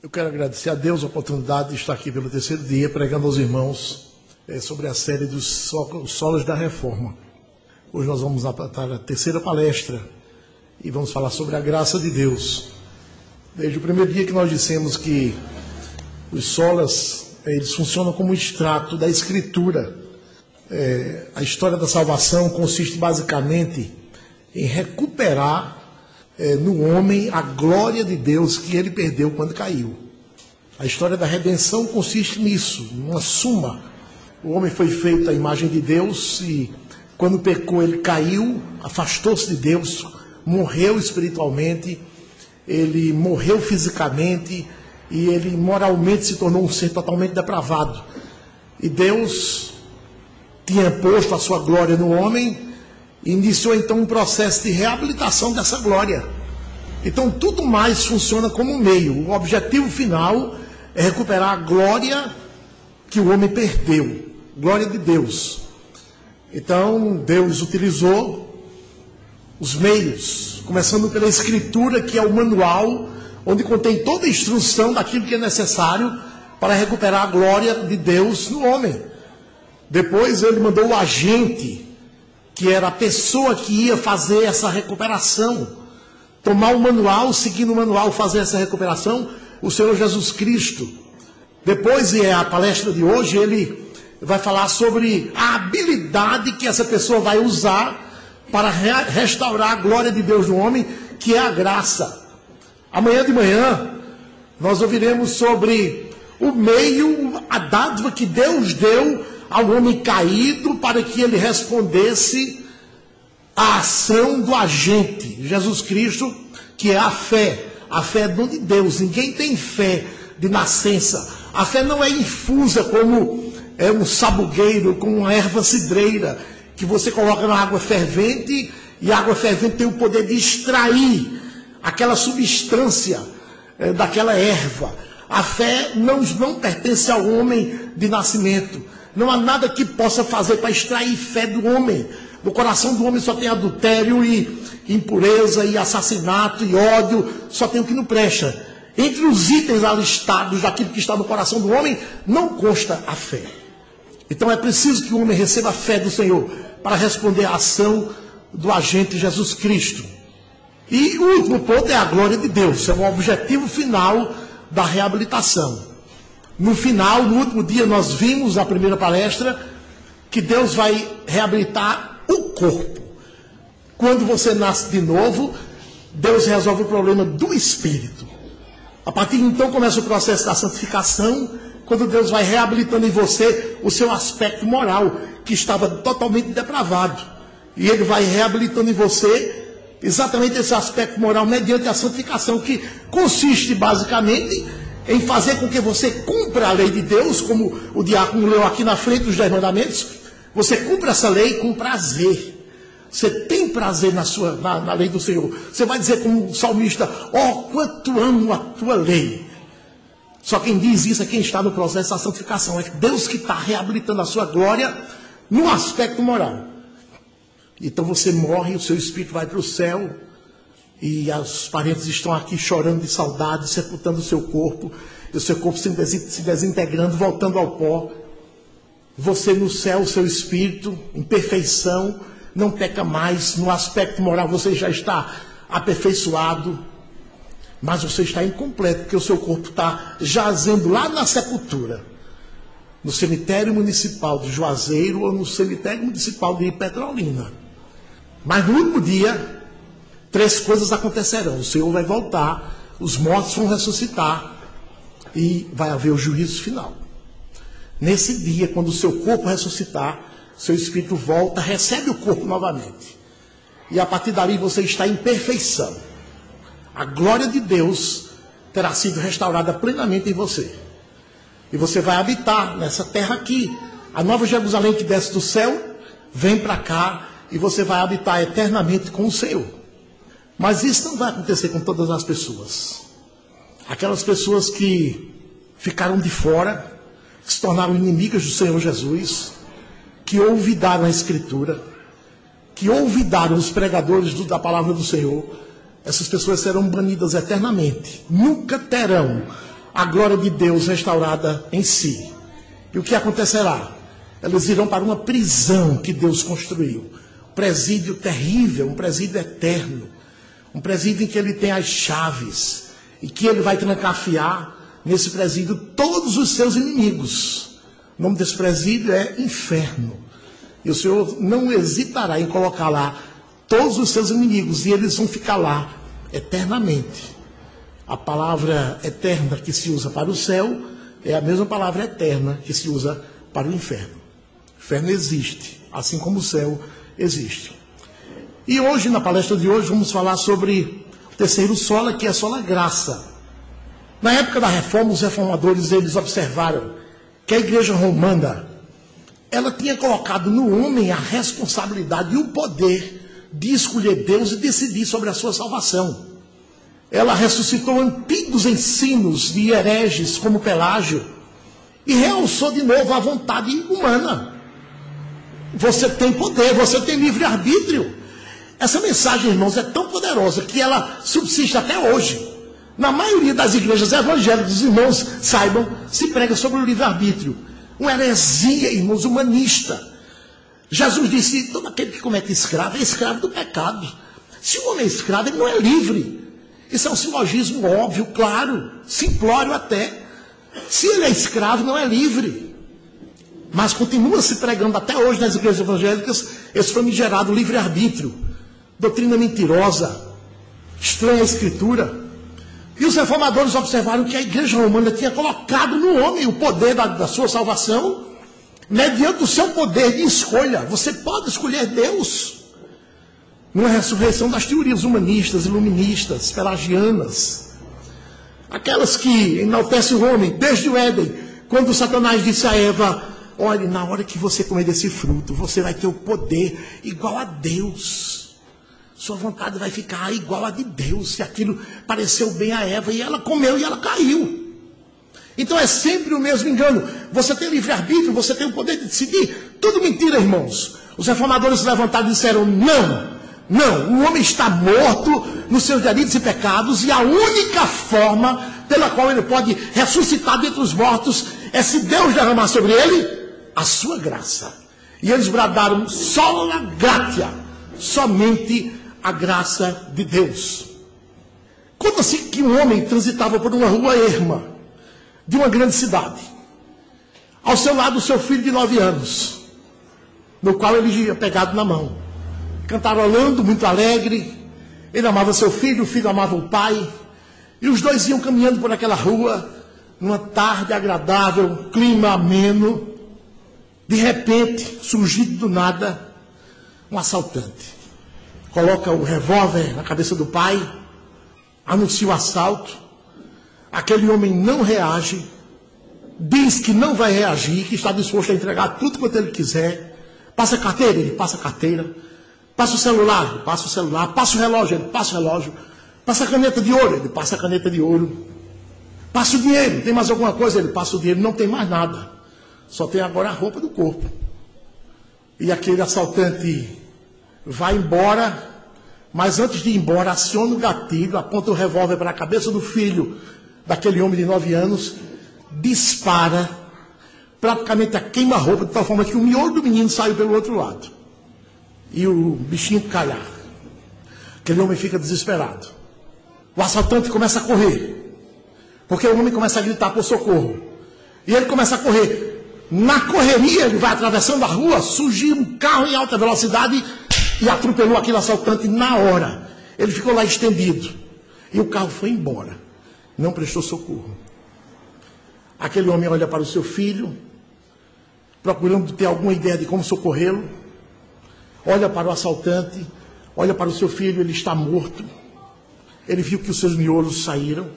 Eu quero agradecer a Deus a oportunidade de estar aqui pelo terceiro dia, pregando aos irmãos sobre a série dos solas da reforma. Hoje nós vamos para a terceira palestra e vamos falar sobre a graça de Deus. Desde o primeiro dia que nós dissemos que os solas, eles funcionam como extrato da Escritura. A história da salvação consiste basicamente em recuperar no homem a glória de Deus que ele perdeu quando caiu. A história da redenção consiste nisso, numa suma. O homem foi feito à imagem de Deus e quando pecou ele caiu, afastou-se de Deus, morreu espiritualmente, ele morreu fisicamente e ele moralmente se tornou um ser totalmente depravado. E Deus tinha posto a sua glória no homem e iniciou então um processo de reabilitação dessa glória. Então tudo mais funciona como um meio. O objetivo final é recuperar a glória que o homem perdeu, glória de Deus. Então Deus utilizou os meios, começando pela Escritura, que é o manual, onde contém toda a instrução daquilo que é necessário para recuperar a glória de Deus no homem. Depois ele mandou o agente, que era a pessoa que ia fazer essa recuperação, tomar o manual, seguindo o manual, fazer essa recuperação, o Senhor Jesus Cristo. Depois, e é a palestra de hoje, ele vai falar sobre a habilidade que essa pessoa vai usar para restaurar a glória de Deus no homem, que é a graça. Amanhã de manhã, nós ouviremos sobre o meio, a dádiva que Deus deu ao homem caído para que ele respondesse à ação do agente, Jesus Cristo, que é a fé. A fé é dom de Deus, ninguém tem fé de nascença. A fé não é infusa como um sabugueiro, como uma erva cidreira, que você coloca na água fervente e a água fervente tem o poder de extrair aquela substância daquela erva. A fé não pertence ao homem de nascimento. Não há nada que possa fazer para extrair fé do homem. No coração do homem só tem adultério e impureza e assassinato e ódio, só tem o que não presta. Entre os itens alistados daquilo que está no coração do homem, não consta a fé. Então é preciso que o homem receba a fé do Senhor para responder à ação do agente Jesus Cristo. E o último ponto é a glória de Deus, é o objetivo final da reabilitação. No final, no último dia, nós vimos na primeira palestra que Deus vai reabilitar o corpo. Quando você nasce de novo, Deus resolve o problema do espírito. A partir de então começa o processo da santificação, quando Deus vai reabilitando em você o seu aspecto moral, que estava totalmente depravado. E Ele vai reabilitando em você exatamente esse aspecto moral mediante a santificação, que consiste basicamente em fazer com que você cumpra a lei de Deus, como o diácono leu aqui na frente dos 10 mandamentos. Você cumpra essa lei com prazer. Você tem prazer na lei do Senhor. Você vai dizer como o salmista: ó, quanto amo a tua lei. Só quem diz isso é quem está no processo da santificação. É Deus que está reabilitando a sua glória no aspecto moral. Então você morre, o seu espírito vai para o céu. E os parentes estão aqui chorando de saudade, sepultando o seu corpo. E o seu corpo se desintegrando, voltando ao pó. Você no céu, o seu espírito, em perfeição, não peca mais. No aspecto moral você já está aperfeiçoado. Mas você está incompleto, porque o seu corpo está jazendo lá na sepultura. No cemitério municipal de Juazeiro ou no cemitério municipal de Petrolina. Mas no último dia, 3 coisas acontecerão. O Senhor vai voltar, os mortos vão ressuscitar e vai haver o juízo final. Nesse dia, quando o seu corpo ressuscitar, seu espírito volta, recebe o corpo novamente. E a partir dali você está em perfeição. A glória de Deus terá sido restaurada plenamente em você. E você vai habitar nessa terra aqui. A Nova Jerusalém que desce do céu, vem para cá e você vai habitar eternamente com o Senhor. Mas isso não vai acontecer com todas as pessoas. Aquelas pessoas que ficaram de fora, que se tornaram inimigas do Senhor Jesus, que olvidaram a Escritura, que olvidaram os pregadores da palavra do Senhor, essas pessoas serão banidas eternamente. Nunca terão a glória de Deus restaurada em si. E o que acontecerá? Eles irão para uma prisão que Deus construiu. Um presídio terrível, um presídio eterno. Um presídio em que ele tem as chaves. E que ele vai trancafiar nesse presídio todos os seus inimigos. O nome desse presídio é Inferno. E o Senhor não hesitará em colocar lá todos os seus inimigos. E eles vão ficar lá eternamente. A palavra eterna que se usa para o céu é a mesma palavra eterna que se usa para o inferno. O inferno existe, assim como o céu existe. E hoje, na palestra de hoje, vamos falar sobre o terceiro sola, que é a sola graça. Na época da reforma, os reformadores, eles observaram que a igreja romana, ela tinha colocado no homem a responsabilidade e o poder de escolher Deus e decidir sobre a sua salvação. Ela ressuscitou antigos ensinos de hereges como Pelágio e realçou de novo a vontade humana. Você tem poder, você tem livre-arbítrio. Essa mensagem, irmãos, é tão poderosa que ela subsiste até hoje. Na maioria das igrejas evangélicas, os irmãos saibam, se prega sobre o livre-arbítrio. Uma heresia, irmãos, humanista. Jesus disse, todo aquele que comete escravo é escravo do pecado. Se o homem é escravo, ele não é livre. Isso é um silogismo óbvio, claro, simplório até. Se ele é escravo, não é livre. Mas continua se pregando até hoje nas igrejas evangélicas esse famigerado livre-arbítrio. Doutrina mentirosa, estranha a escritura. E os reformadores observaram que a igreja romana tinha colocado no homem o poder da sua salvação, mediante o seu poder de escolha. Você pode escolher Deus. Numa ressurreição das teorias humanistas, iluministas, pelagianas. Aquelas que enaltecem o homem, desde o Éden, quando Satanás disse a Eva, olhe, na hora que você comer desse fruto, você vai ter o poder igual a Deus. Sua vontade vai ficar igual a de Deus. E aquilo pareceu bem a Eva, e ela comeu e ela caiu. Então é sempre o mesmo engano. Você tem livre-arbítrio, você tem o poder de decidir. Tudo mentira, irmãos. Os reformadores se levantaram e disseram, não. Não, o homem está morto nos seus delitos e pecados, e a única forma pela qual ele pode ressuscitar dentre os mortos é se Deus derramar sobre ele a sua graça. E eles bradaram, sola gratia, somente a graça de Deus. Conta-se que um homem transitava por uma rua erma de uma grande cidade. Ao seu lado, o seu filho de 9 anos, no qual ele ia pegado na mão. Cantarolando, muito alegre. Ele amava seu filho, o filho amava o pai. E os dois iam caminhando por aquela rua, numa tarde agradável, clima ameno. De repente, surgido do nada, um assaltante. Coloca o revólver na cabeça do pai, anuncia o assalto. Aquele homem não reage, diz que não vai reagir, que está disposto a entregar tudo quanto ele quiser. Passa a carteira, ele passa a carteira. Passa o celular, ele passa o celular. Passa o relógio, ele passa o relógio. Passa a caneta de ouro, ele passa a caneta de ouro. Passa o dinheiro, tem mais alguma coisa? Ele passa o dinheiro, não tem mais nada. Só tem agora a roupa do corpo. E aquele assaltante vai embora, mas antes de ir embora, aciona o gatilho, aponta o revólver para a cabeça do filho daquele homem de 9 anos, dispara, praticamente a queima-roupa, de tal forma que o miolo do menino saiu pelo outro lado. E o bichinho cai lá. Aquele homem fica desesperado. O assaltante começa a correr, porque o homem começa a gritar por socorro. E ele começa a correr. Na correria, ele vai atravessando a rua, surgiu um carro em alta velocidade e atropelou aquele assaltante na hora. Ele ficou lá estendido. E o carro foi embora. Não prestou socorro. Aquele homem olha para o seu filho, procurando ter alguma ideia de como socorrê-lo. Olha para o assaltante, olha para o seu filho, ele está morto. Ele viu que os seus miolos saíram.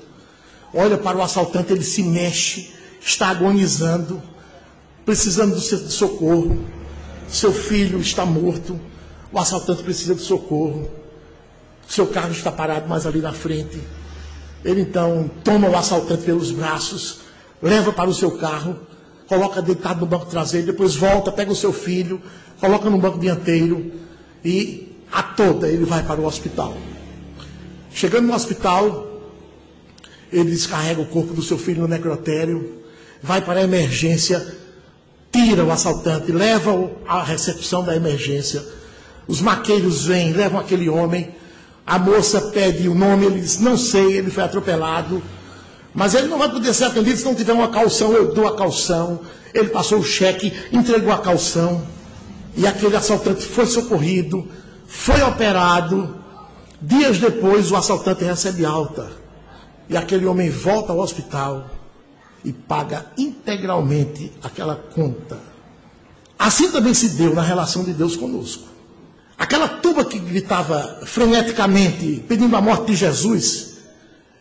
Olha para o assaltante, ele se mexe, está agonizando, precisando de socorro. Seu filho está morto, o assaltante precisa de socorro. Seu carro está parado mais ali na frente. Ele então toma o assaltante pelos braços, leva para o seu carro, coloca deitado no banco traseiro, depois volta, pega o seu filho, coloca no banco dianteiro e a toda ele vai para o hospital. Chegando no hospital, Ele descarrega o corpo do seu filho no necrotério, vai para a emergência, tira o assaltante, leva-o à recepção da emergência. Os maqueiros vêm, levam aquele homem. A moça pede o nome, ele diz, não sei, ele foi atropelado. Mas ele não vai poder ser atendido se não tiver uma calção, eu dou a calção. Ele passou o cheque, entregou a calção. E aquele assaltante foi socorrido, foi operado. Dias depois, o assaltante recebe alta. E aquele homem volta ao hospital e paga integralmente aquela conta. Assim também se deu na relação de Deus conosco. Aquela turba que gritava freneticamente, pedindo a morte de Jesus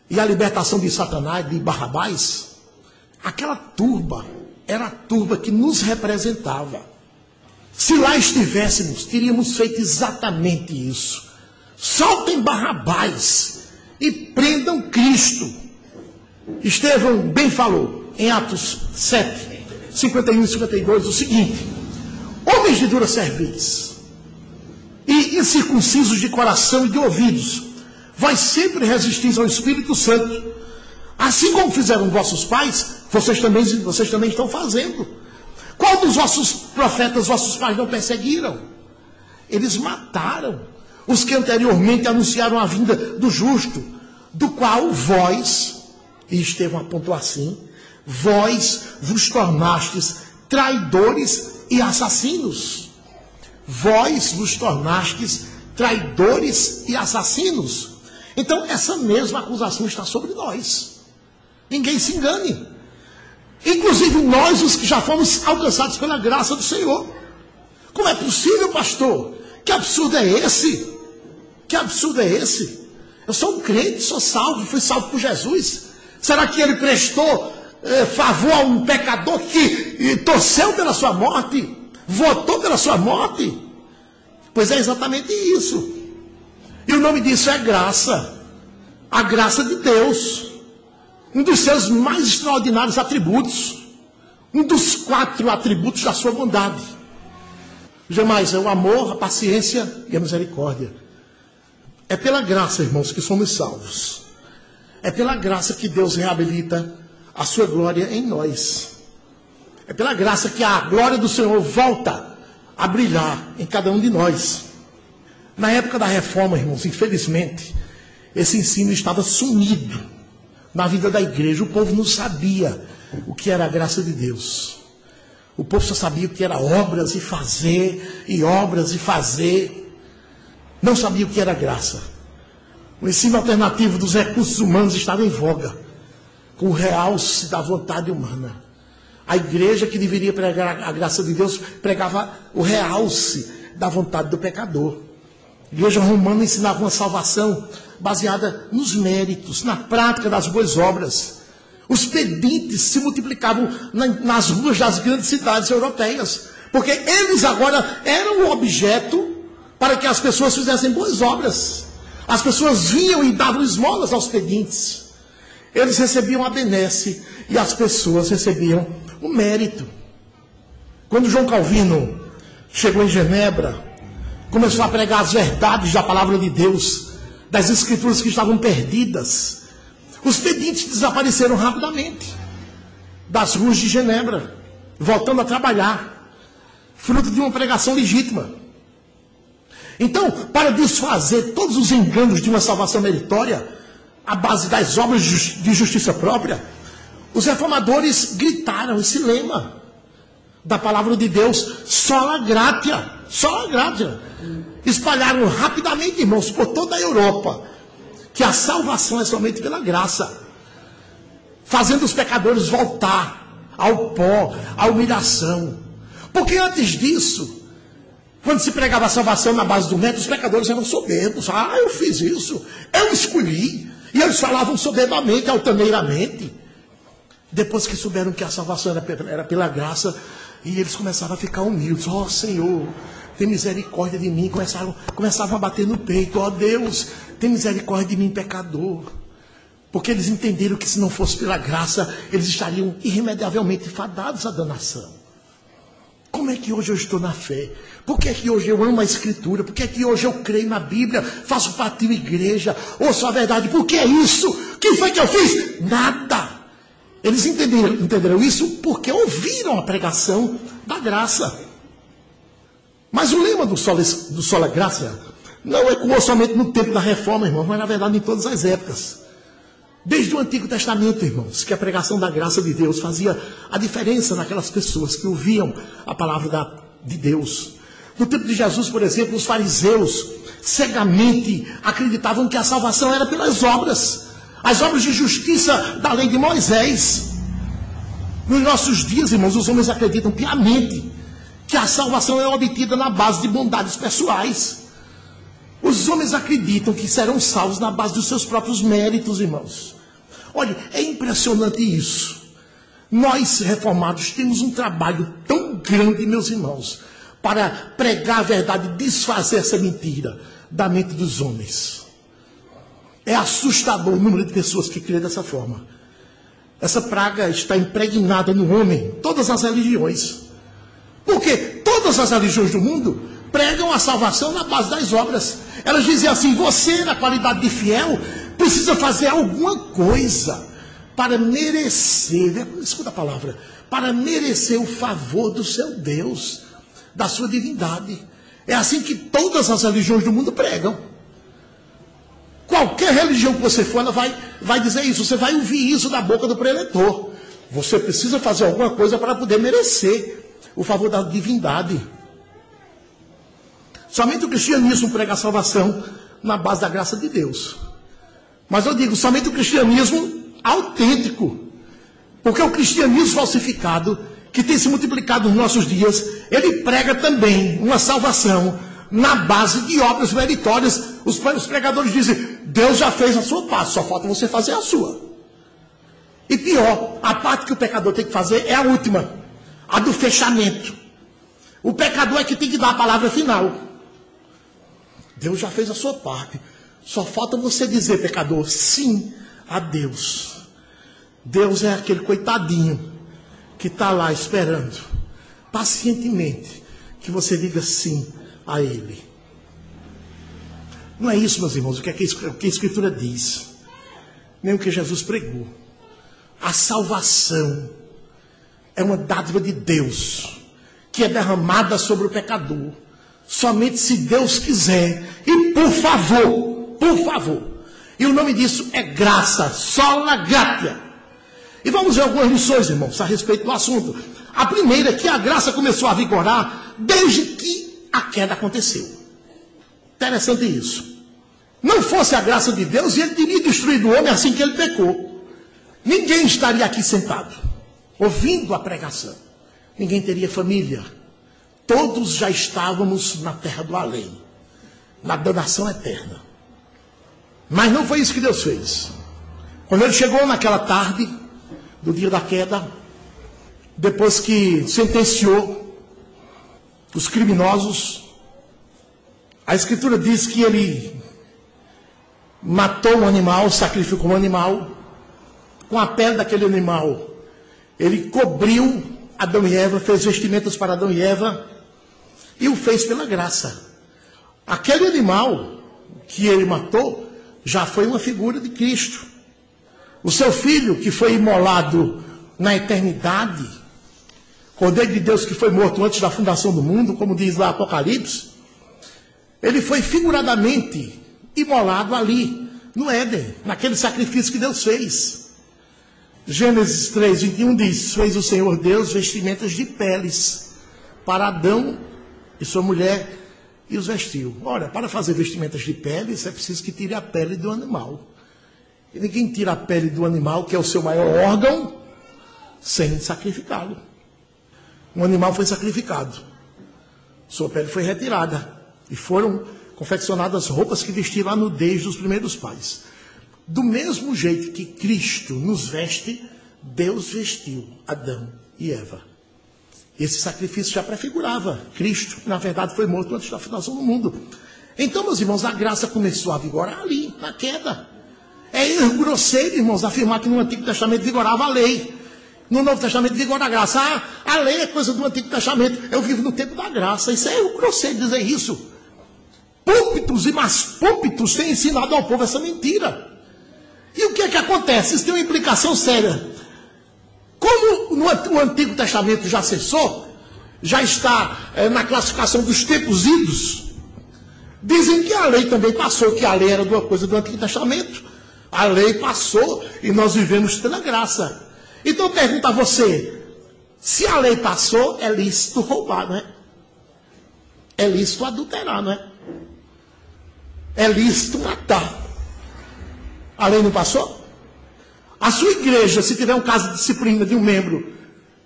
e a libertação de Satanás, de Barrabás, aquela turba era a turba que nos representava. Se lá estivéssemos, teríamos feito exatamente isso. Soltem Barrabás e prendam Cristo. Estevão bem falou em Atos 7, 51 e 52 o seguinte: homens de dura cerviz e incircuncisos de coração e de ouvidos, vós sempre resistis ao Espírito Santo, assim como fizeram vossos pais, vocês também estão fazendo. Qual dos vossos profetas vossos pais não perseguiram? Eles mataram os que anteriormente anunciaram a vinda do justo, do qual vós, e Estevão apontou assim, vós vos tornastes traidores e assassinos. Vós vos tornastes traidores e assassinos. Então, essa mesma acusação está sobre nós. Ninguém se engane. Inclusive nós, os que já fomos alcançados pela graça do Senhor. Como é possível, pastor? Que absurdo é esse? Que absurdo é esse? Eu sou um crente, sou salvo, fui salvo por Jesus. Será que ele prestou favor a um pecador que torceu pela sua morte? Votou pela sua morte? Pois é exatamente isso. E o nome disso é graça. A graça de Deus. Um dos seus mais extraordinários atributos. Um dos 4 atributos da sua bondade. Jamais é o amor, a paciência e a misericórdia. É pela graça, irmãos, que somos salvos. É pela graça que Deus reabilita a sua glória em nós. É pela graça que a glória do Senhor volta a brilhar em cada um de nós. Na época da reforma, irmãos, infelizmente, esse ensino estava sumido na vida da igreja. O povo não sabia o que era a graça de Deus. O povo só sabia o que era obras e fazer, e obras e fazer. Não sabia o que era graça. O ensino alternativo dos recursos humanos estava em voga, com o realce da vontade humana. A igreja que deveria pregar a graça de Deus pregava o realce da vontade do pecador. A igreja romana ensinava uma salvação baseada nos méritos, na prática das boas obras. Os pedintes se multiplicavam nas ruas das grandes cidades europeias, porque eles agora eram o objeto para que as pessoas fizessem boas obras. As pessoas vinham e davam esmolas aos pedintes. Eles recebiam a benesse e as pessoas recebiam o mérito. Quando João Calvino chegou em Genebra, começou a pregar as verdades da palavra de Deus, das escrituras que estavam perdidas, os pedintes desapareceram rapidamente das ruas de Genebra, voltando a trabalhar, fruto de uma pregação legítima. Então, para desfazer todos os enganos de uma salvação meritória, à base das obras de justiça própria, os reformadores gritaram esse lema da palavra de Deus, sola gratia, sola gratia. Espalharam rapidamente, irmãos, por toda a Europa, que a salvação é somente pela graça, fazendo os pecadores voltar ao pó, à humilhação. Porque antes disso, quando se pregava a salvação na base do método, os pecadores eram soberbos. Ah, eu fiz isso, eu escolhi. E eles falavam soberbamente, altaneiramente. Depois que souberam que a salvação era pela graça, e eles começaram a ficar humildes. Ó Senhor, tem misericórdia de mim. Começavam a bater no peito. Ó Deus, tem misericórdia de mim, pecador. Porque eles entenderam que se não fosse pela graça, eles estariam irremediavelmente fadados à danação. Como é que hoje eu estou na fé? Por que é que hoje eu amo a Escritura? Por que é que hoje eu creio na Bíblia? Faço parte de uma igreja? Ouço a verdade? Por que é isso? que foi que eu fiz? Nada. Eles entenderam isso porque ouviram a pregação da graça. Mas o lema do sola graça não ecoou somente no tempo da reforma, irmãos, mas na verdade em todas as épocas. Desde o Antigo Testamento, irmãos, que a pregação da graça de Deus fazia a diferença naquelas pessoas que ouviam a palavra de Deus. No tempo de Jesus, por exemplo, os fariseus cegamente acreditavam que a salvação era pelas obras, as obras de justiça da lei de Moisés. Nos nossos dias, irmãos, os homens acreditam piamente que a salvação é obtida na base de bondades pessoais. Os homens acreditam que serão salvos na base dos seus próprios méritos, irmãos. Olha, é impressionante isso. Nós, reformados, temos um trabalho tão grande, meus irmãos, para pregar a verdade e desfazer essa mentira da mente dos homens. É assustador o número de pessoas que creem dessa forma. Essa praga está impregnada no homem, todas as religiões. Porque todas as religiões do mundo pregam a salvação na base das obras. Elas dizem assim: você, na qualidade de fiel, precisa fazer alguma coisa para merecer, escuta a palavra, para merecer o favor do seu Deus, da sua divindade. É assim que todas as religiões do mundo pregam. Qualquer religião que você for, ela vai dizer isso. Você vai ouvir isso da boca do preletor. Você precisa fazer alguma coisa para poder merecer o favor da divindade. Somente o cristianismo prega a salvação na base da graça de Deus. Mas eu digo, somente o cristianismo autêntico. Porque o cristianismo falsificado, que tem se multiplicado nos nossos dias, ele prega também uma salvação na base de obras meritórias. Os pregadores dizem: Deus já fez a sua parte, só falta você fazer a sua. E pior, a parte que o pecador tem que fazer é a última, a do fechamento. O pecador é que tem que dar a palavra final. Deus já fez a sua parte. Só falta você dizer, pecador, sim a Deus. Deus é aquele coitadinho que está lá esperando, pacientemente, que você diga sim a Ele. Não é isso, meus irmãos, o que a Escritura diz, nem o que Jesus pregou. A salvação é uma dádiva de Deus, que é derramada sobre o pecador, somente se Deus quiser, e por favor, e o nome disso é graça, sola gratia. E vamos ver algumas lições, irmãos, a respeito do assunto. A primeira é que a graça começou a vigorar desde que a queda aconteceu. Interessante isso. Não fosse a graça de Deus, ele teria destruído o homem assim que ele pecou. Ninguém estaria aqui sentado, ouvindo a pregação. Ninguém teria família. Todos já estávamos na terra do além, na danação eterna. Mas não foi isso que Deus fez. Quando ele chegou naquela tarde do dia da queda, depois que sentenciou os criminosos, a Escritura diz que ele matou um animal, sacrificou um animal, com a pele daquele animal ele cobriu Adão e Eva, fez vestimentas para Adão e Eva, e o fez pela graça. Aquele animal que ele matou já foi uma figura de Cristo. O seu filho, que foi imolado na eternidade, Cordeiro de Deus que foi morto antes da fundação do mundo, como diz lá Apocalipse, ele foi figuradamente imolado ali, no Éden, naquele sacrifício que Deus fez. Gênesis 3, 21 diz: fez o Senhor Deus vestimentas de peles para Adão e sua mulher, e os vestiu. Ora, para fazer vestimentas de peles, é preciso que tire a pele do animal. E ninguém tira a pele do animal, que é o seu maior órgão, sem sacrificá-lo. Um animal foi sacrificado, sua pele foi retirada, e foram confeccionadas roupas que vestiram a nudez dos primeiros pais. Do mesmo jeito que Cristo nos veste, Deus vestiu Adão e Eva. Esse sacrifício já prefigurava Cristo, que na verdade foi morto antes da fundação do mundo. Então, meus irmãos, a graça começou a vigorar ali, na queda. É erro grosseiro, irmãos, afirmar que no Antigo Testamento vigorava a lei. No Novo Testamento vigora a graça. A lei é coisa do Antigo Testamento. Eu vivo no tempo da graça. Isso é erro grosseiro dizer isso. Púlpitos e mais púlpitos têm ensinado ao povo essa mentira. E o que é que acontece? Isso tem uma implicação séria. Como o Antigo Testamento já cessou, já está na classificação dos tempos idos, dizem que a lei também passou, que a lei era uma coisa do Antigo Testamento. A lei passou e nós vivemos pela graça. Então eu pergunto a você, se a lei passou, é lícito roubar, não é? É lícito adulterar, não é? É lícito matar. A lei não passou? A sua igreja, se tiver um caso de disciplina de um membro,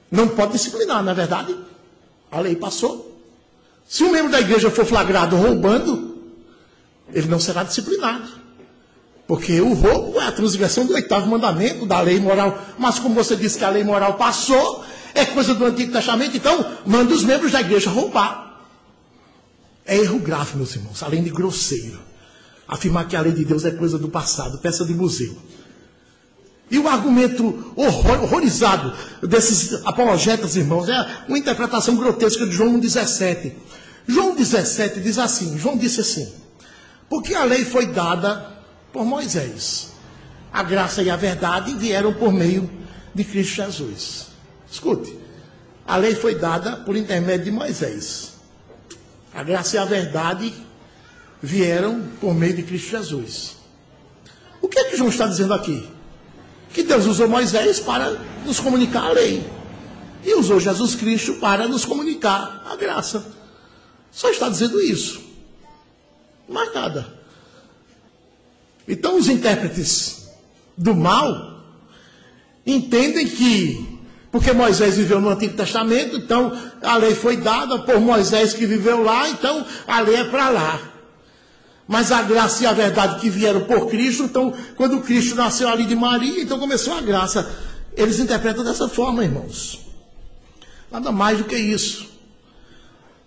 não pode disciplinar, não é verdade? A lei passou. Se um membro da igreja for flagrado roubando, ele não será disciplinado. Porque o roubo é a transgressão do 8º mandamento, da lei moral. Mas como você disse que a lei moral passou, é coisa do Antigo Testamento, então manda os membros da igreja roubar. É erro grave, meus irmãos, além de grosseiro. Afirmar que a lei de Deus é coisa do passado, peça de museu. E o argumento horrorizado desses apologetas, irmãos, é uma interpretação grotesca de João 17. João 17 diz assim, João disse assim, porque a lei foi dada por Moisés. A graça e a verdade vieram por meio de Cristo Jesus. Escute, a lei foi dada por intermédio de Moisés. A graça e a verdade vieram por meio de Cristo Jesus. O que é que João está dizendo aqui? Que Deus usou Moisés para nos comunicar a lei. E usou Jesus Cristo para nos comunicar a graça. Só está dizendo isso. Mais nada. Então os intérpretes do mal entendem que, porque Moisés viveu no Antigo Testamento, então a lei foi dada por Moisés que viveu lá, então a lei é para lá. Mas a graça e a verdade que vieram por Cristo, então quando Cristo nasceu ali de Maria, então começou a graça. Eles interpretam dessa forma, irmãos. Nada mais do que isso.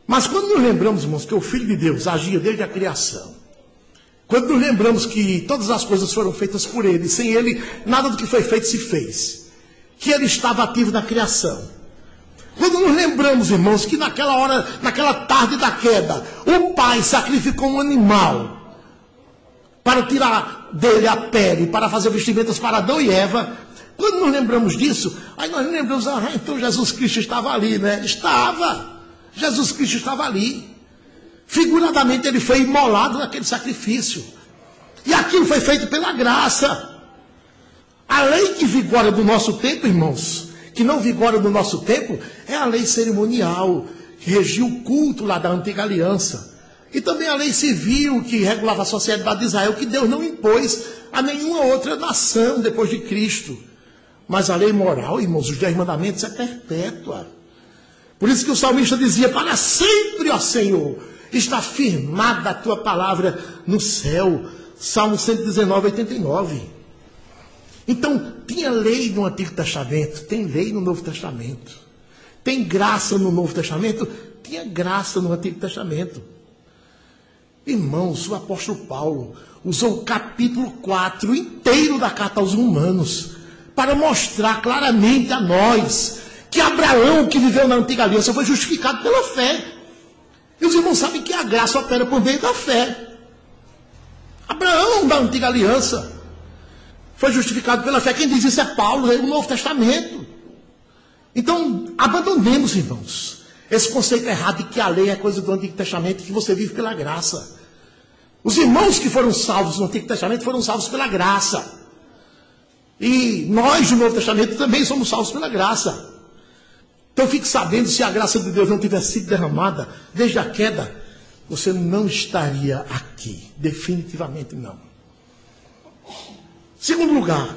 Mas quando nos lembramos, irmãos, que o Filho de Deus agia desde a criação, quando nos lembramos que todas as coisas foram feitas por Ele, sem Ele, nada do que foi feito se fez, que Ele estava ativo na criação. Quando nos lembramos, irmãos, que naquela hora, naquela tarde da queda, o Pai sacrificou um animal para tirar dele a pele, para fazer vestimentas para Adão e Eva. Quando nos lembramos disso, aí nós lembramos, então Jesus Cristo estava ali, né? Estava. Jesus Cristo estava ali. Figuradamente ele foi imolado naquele sacrifício. E aquilo foi feito pela graça. A lei que vigora do nosso tempo, irmãos, que não vigora no nosso tempo, é a lei cerimonial, que regia o culto lá da antiga aliança. E também a lei civil, que regulava a sociedade de Israel, que Deus não impôs a nenhuma outra nação depois de Cristo. Mas a lei moral, irmãos, os 10 mandamentos é perpétua. Por isso que o salmista dizia, para sempre, ó Senhor, está firmada a tua palavra no céu. Salmo 119, 89. Então, tinha lei no Antigo Testamento, tem lei no Novo Testamento. Tem graça no Novo Testamento, tinha graça no Antigo Testamento. Irmãos, o apóstolo Paulo usou o capítulo 4 inteiro da carta aos Romanos para mostrar claramente a nós que Abraão, que viveu na antiga aliança, foi justificado pela fé. E os irmãos sabem que a graça opera por meio da fé. Abraão, da antiga aliança, foi justificado pela fé. Quem diz isso é Paulo, é o Novo Testamento. Então, abandonemos, irmãos, esse conceito errado de que a lei é coisa do Antigo Testamento, que você vive pela graça. Os irmãos que foram salvos no Antigo Testamento foram salvos pela graça. E nós, do Novo Testamento, também somos salvos pela graça. Então, fique sabendo, se a graça de Deus não tivesse sido derramada desde a queda, você não estaria aqui. Definitivamente não. Segundo lugar,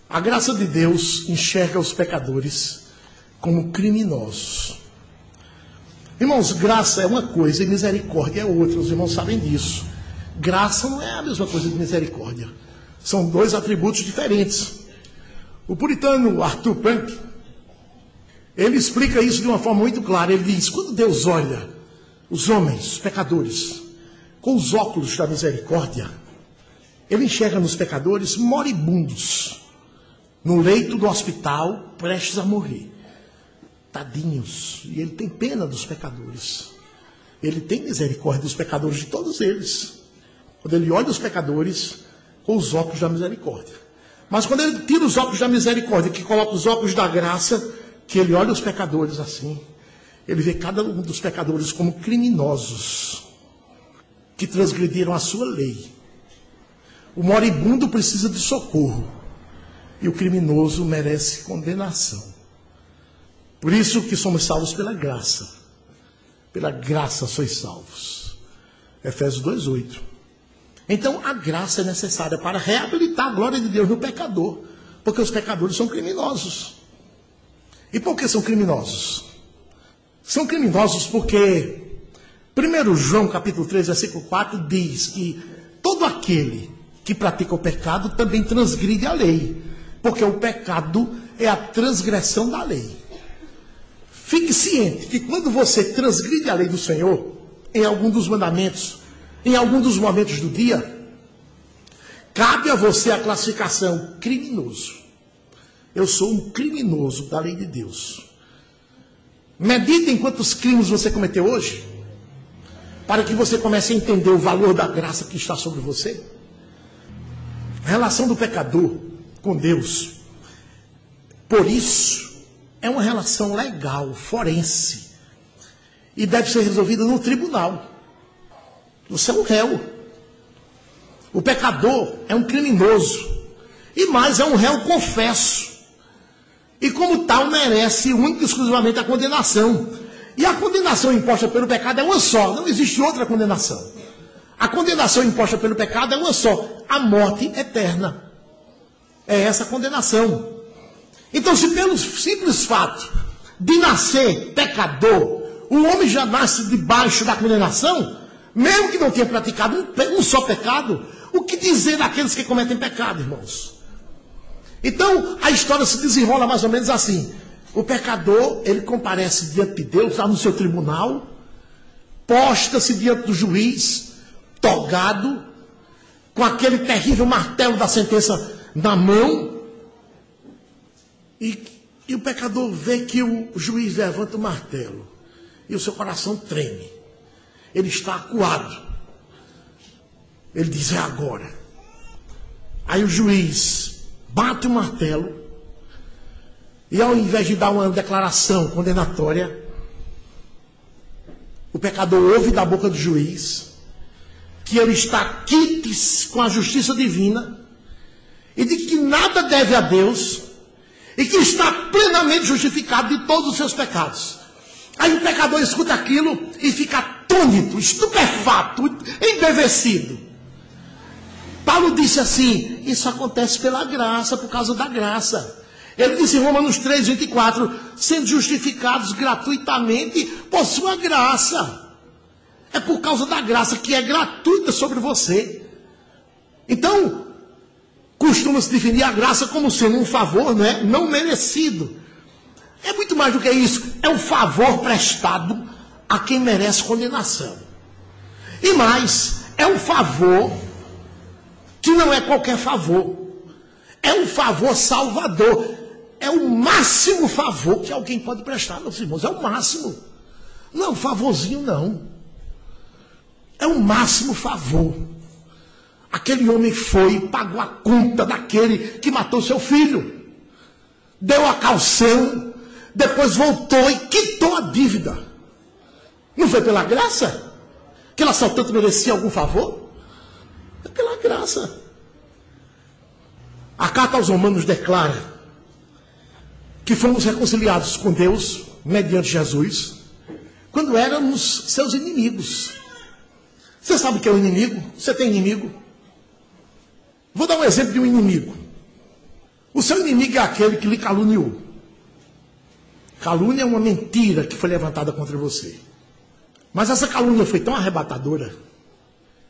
a graça de Deus enxerga os pecadores como criminosos. Irmãos, graça é uma coisa e misericórdia é outra. Os irmãos sabem disso. Graça não é a mesma coisa que misericórdia. São dois atributos diferentes. O puritano Arthur Punk, ele explica isso de uma forma muito clara. Ele diz, quando Deus olha os homens, os pecadores, com os óculos da misericórdia, ele enxerga nos pecadores moribundos, no leito do hospital, prestes a morrer. Tadinhos. E ele tem pena dos pecadores. Ele tem misericórdia dos pecadores, de todos eles. Quando ele olha os pecadores, os óculos da misericórdia. Mas quando ele tira os óculos da misericórdia, que coloca os óculos da graça, que ele olha os pecadores assim, ele vê cada um dos pecadores como criminosos, que transgrediram a sua lei. O moribundo precisa de socorro, e o criminoso merece condenação. Por isso que somos salvos pela graça. Pela graça sois salvos. Efésios 2:8. Então a graça é necessária para reabilitar a glória de Deus no pecador, porque os pecadores são criminosos. E por que são criminosos? São criminosos porque 1 João capítulo 3, versículo 4 diz que todo aquele que pratica o pecado também transgride a lei, porque o pecado é a transgressão da lei. Fique ciente que quando você transgride a lei do Senhor, em algum dos mandamentos, em algum dos momentos do dia, cabe a você a classificação criminoso. Eu sou um criminoso da lei de Deus. Medite em quantos crimes você cometeu hoje, para que você comece a entender o valor da graça que está sobre você. A relação do pecador com Deus, por isso, é uma relação legal, forense, e deve ser resolvida no tribunal. Você é um réu. O pecador é um criminoso, e mais, é um réu confesso. E como tal, merece única e exclusivamente a condenação. E a condenação imposta pelo pecado é uma só, não existe outra condenação. A condenação imposta pelo pecado é uma só, a morte eterna. É essa a condenação. Então, se pelo simples fato de nascer pecador, o homem já nasce debaixo da condenação, mesmo que não tenha praticado um só pecado, o que dizer daqueles que cometem pecado, irmãos? Então, a história se desenrola mais ou menos assim. O pecador, ele comparece diante de Deus, lá no seu tribunal, posta-se diante do juiz, togado, com aquele terrível martelo da sentença na mão, e o pecador vê que o juiz levanta o martelo, e o seu coração treme. Ele está acuado. Ele diz, é agora. Aí o juiz bate o martelo, e ao invés de dar uma declaração condenatória, o pecador ouve da boca do juiz que ele está quites com a justiça divina, e de que nada deve a Deus, e que está plenamente justificado de todos os seus pecados. Aí o pecador escuta aquilo e fica atônito, estupefato, embevecido. Paulo disse assim, isso acontece pela graça, por causa da graça. Ele disse em Romanos 3, 24, sendo justificados gratuitamente por sua graça. É por causa da graça que é gratuita sobre você. Então, costuma-se definir a graça como sendo um favor, né, não merecido. É muito mais do que isso. É um favor prestado a quem merece condenação. E mais, é um favor que não é qualquer favor. É um favor salvador. É o máximo favor que alguém pode prestar, meus irmãos. É o máximo. Não é um favorzinho, não. É o máximo favor. Aquele homem foi e pagou a conta daquele que matou seu filho. Deu a caução, depois voltou e quitou a dívida. Não foi pela graça? Que ele assaltante merecia algum favor? É pela graça. A carta aos Romanos declara que fomos reconciliados com Deus, mediante Jesus, quando éramos seus inimigos. Você sabe o que é o inimigo? Você tem inimigo? Vou dar um exemplo de um inimigo. O seu inimigo é aquele que lhe caluniou. Calúnia é uma mentira que foi levantada contra você. Mas essa calúnia foi tão arrebatadora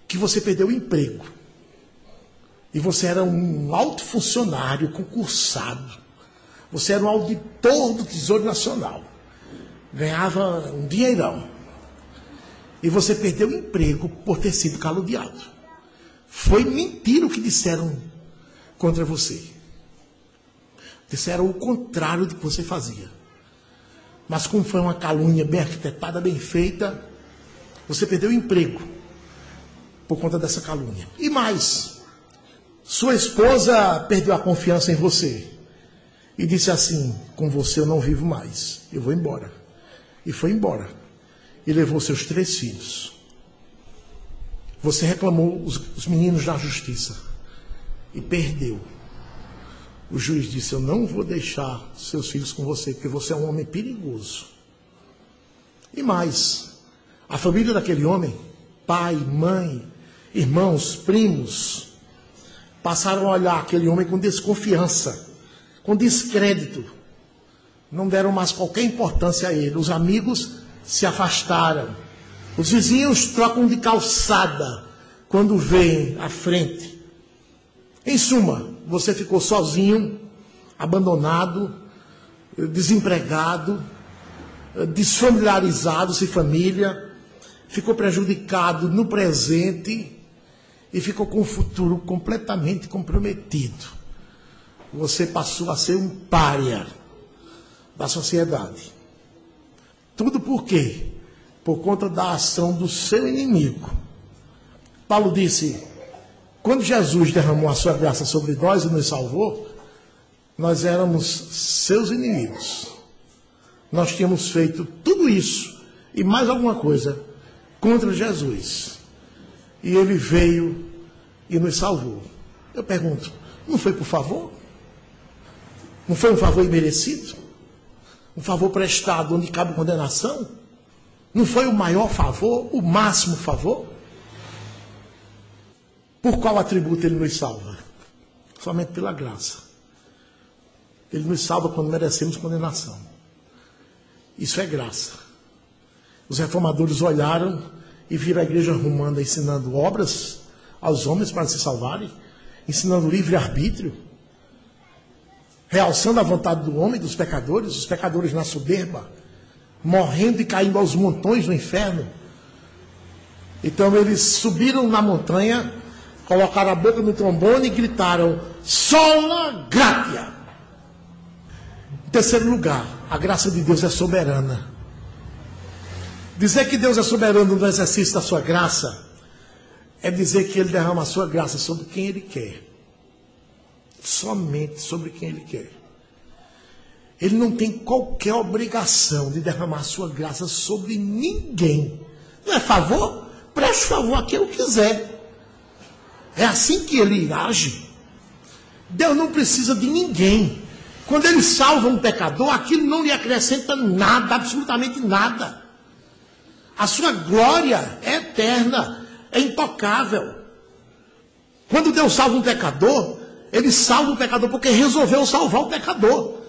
que você perdeu o emprego. E você era um alto funcionário concursado. Você era um auditor do Tesouro Nacional. Ganhava um dinheirão. E você perdeu o emprego por ter sido caluniado. Foi mentira o que disseram contra você. Disseram o contrário do que você fazia. Mas como foi uma calúnia bem arquitetada, bem feita, você perdeu o emprego por conta dessa calúnia. E mais, Sua esposa perdeu a confiança em você e disse assim: com você eu não vivo mais, eu vou embora. E foi embora. E levou seus 3 filhos. Você reclamou os meninos na justiça e perdeu. O juiz disse: eu não vou deixar seus filhos com você, porque você é um homem perigoso. E mais, a família daquele homem, pai, mãe, irmãos, primos, passaram a olhar aquele homem com desconfiança, com descrédito. Não deram mais qualquer importância a ele. Os amigos se afastaram. Os vizinhos trocam de calçada quando veem à frente. Em suma, você ficou sozinho, abandonado, desempregado, desfamiliarizado sem família, ficou prejudicado no presente e ficou com o futuro completamente comprometido. Você passou a ser um pária da sociedade. Tudo por quê? Por conta da ação do seu inimigo. Paulo disse: quando Jesus derramou a sua graça sobre nós e nos salvou, nós éramos seus inimigos. Nós tínhamos feito tudo isso e mais alguma coisa contra Jesus. E ele veio e nos salvou. Eu pergunto, não foi por favor? Não foi um favor imerecido? Um favor prestado onde cabe condenação? Não foi o maior favor, o máximo favor? Por qual atributo ele nos salva? Somente pela graça. Ele nos salva quando merecemos condenação. Isso é graça. Os reformadores olharam e viram a igreja romana ensinando obras aos homens para se salvarem, ensinando livre-arbítrio, realçando a vontade do homem, dos pecadores, os pecadores na soberba, morrendo e caindo aos montões no inferno. Então eles subiram na montanha, colocaram a boca no trombone e gritaram: sola gratia. Em terceiro lugar, a graça de Deus é soberana. Dizer que Deus é soberano no exercício da sua graça é dizer que ele derrama a sua graça sobre quem ele quer. Somente sobre quem ele quer. Ele não tem qualquer obrigação de derramar a sua graça sobre ninguém. Não é favor? Preste favor a quem eu quiser. É assim que ele age. Deus não precisa de ninguém. Quando ele salva um pecador, aquilo não lhe acrescenta nada, absolutamente nada. A sua glória é eterna, é intocável. Quando Deus salva um pecador, ele salva o pecador porque resolveu salvar o pecador.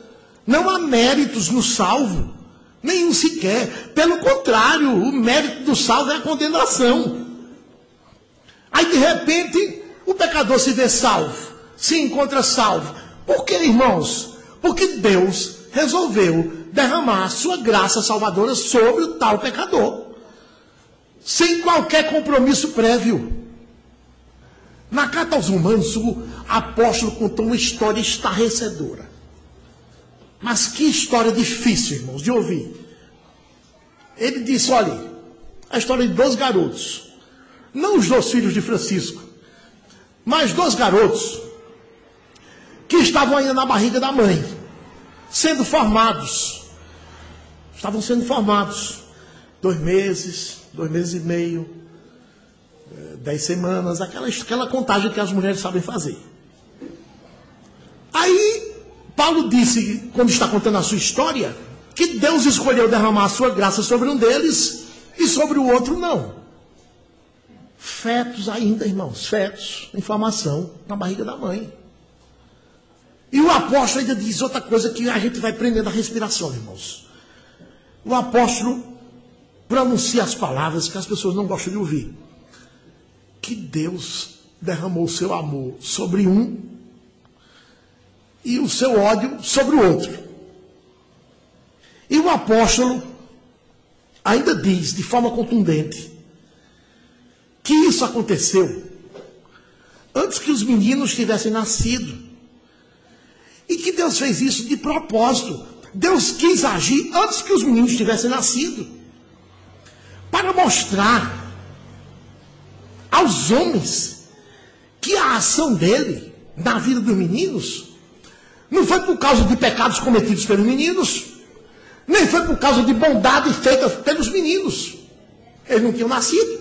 Não há méritos no salvo, nenhum sequer. Pelo contrário, o mérito do salvo é a condenação. Aí de repente, o pecador se vê salvo, se encontra salvo. Por que, irmãos? Porque Deus resolveu derramar a sua graça salvadora sobre o tal pecador, sem qualquer compromisso prévio. Na carta aos Romanos, o apóstolo contou uma história estarrecedora. Mas que história difícil, irmãos, de ouvir. Ele disse, olha, a história de 2 garotos. Não os 2 filhos de Francisco, mas 2 garotos que estavam ainda na barriga da mãe, sendo formados. Estavam sendo formados. 2 meses, 2 meses e meio, 10 semanas, aquela contagem que as mulheres sabem fazer. Aí, Paulo disse, quando está contando a sua história, que Deus escolheu derramar a sua graça sobre um deles e sobre o outro não. Fetos ainda, irmãos, fetos em formação na barriga da mãe. E o apóstolo ainda diz outra coisa que a gente vai prendendo a respiração, irmãos. O apóstolo pronuncia as palavras que as pessoas não gostam de ouvir. Que Deus derramou o seu amor sobre um e o seu ódio sobre o outro. E o apóstolo ainda diz, de forma contundente, que isso aconteceu antes que os meninos tivessem nascido. E que Deus fez isso de propósito. Deus quis agir antes que os meninos tivessem nascido, para mostrar aos homens que a ação dele na vida dos meninos, não foi por causa de pecados cometidos pelos meninos, nem foi por causa de bondade feita pelos meninos. Eles não tinham nascido,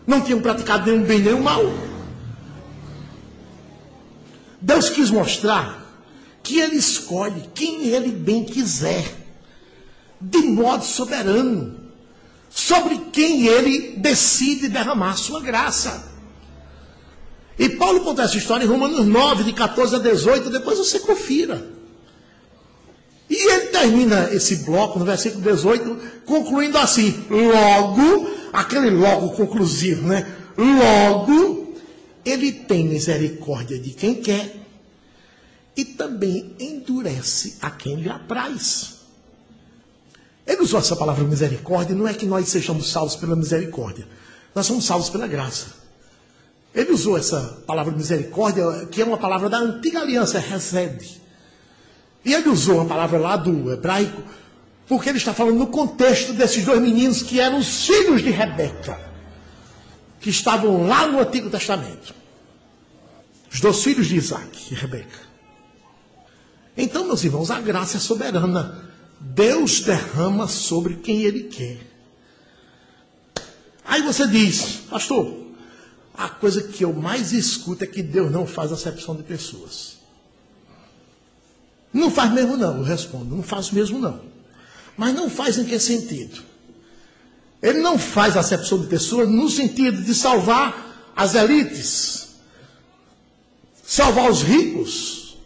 não tinham praticado nenhum bem nem mal. Deus quis mostrar que Ele escolhe quem Ele bem quiser, de modo soberano, sobre quem Ele decide derramar sua graça. E Paulo conta essa história em Romanos 9, de 14 a 18, depois você confira. E ele termina esse bloco, no versículo 18, concluindo assim: logo, aquele logo conclusivo, né? Logo, ele tem misericórdia de quem quer e também endurece a quem lhe apraz. Ele usou essa palavra misericórdia, não é que nós sejamos salvos pela misericórdia, nós somos salvos pela graça. Ele usou essa palavra misericórdia, que é uma palavra da antiga aliança, recebe. E ele usou a palavra lá do hebraico, porque ele está falando no contexto desses dois meninos que eram os filhos de Rebeca, que estavam lá no Antigo Testamento. Os dois filhos de Isaac e Rebeca. Então, meus irmãos, a graça é soberana. Deus derrama sobre quem Ele quer. Aí você diz, pastor, a coisa que eu mais escuto é que Deus não faz acepção de pessoas. Não faz mesmo não, eu respondo, não faz mesmo não. Mas não faz em que sentido? Ele não faz acepção de pessoas no sentido de salvar as elites, salvar os ricos,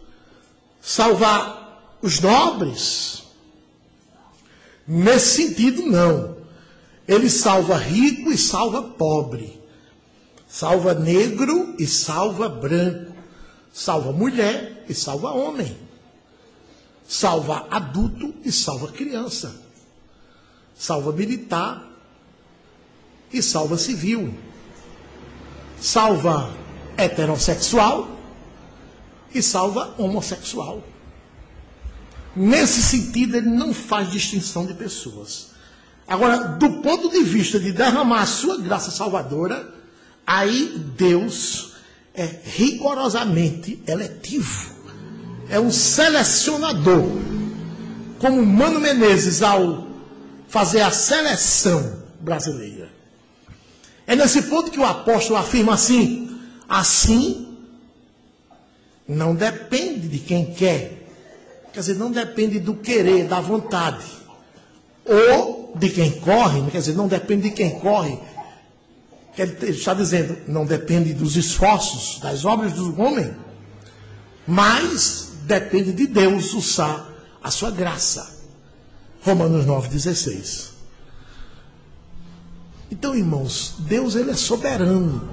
salvar os nobres. Nesse sentido, não. Ele salva rico e salva pobre. Salva negro e salva branco. Salva mulher e salva homem. Salva adulto e salva criança. Salva militar e salva civil. Salva heterossexual e salva homossexual. Nesse sentido, ele não faz distinção de pessoas. Agora, do ponto de vista de derramar a sua graça salvadora, aí Deus é rigorosamente eletivo. É um selecionador. Como Mano Menezes ao fazer a seleção brasileira. É nesse ponto que o apóstolo afirma assim: assim não depende de quem quer. Quer dizer, não depende do querer, da vontade. Ou de quem corre, quer dizer, não depende de quem corre. Ele está dizendo, não depende dos esforços, das obras do homem, mas depende de Deus usar a sua graça. Romanos 9,16. Então, irmãos, Deus ele é soberano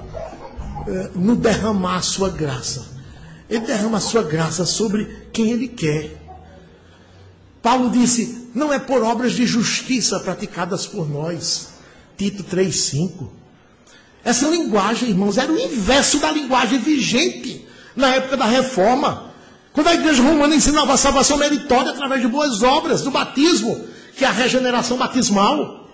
no derramar a sua graça. Ele derrama a sua graça sobre quem ele quer. Paulo disse, não é por obras de justiça praticadas por nós. Tito 3,5. Essa linguagem, irmãos, era o inverso da linguagem vigente na época da Reforma. Quando a igreja romana ensinava a salvação meritória através de boas obras, do batismo, que é a regeneração batismal.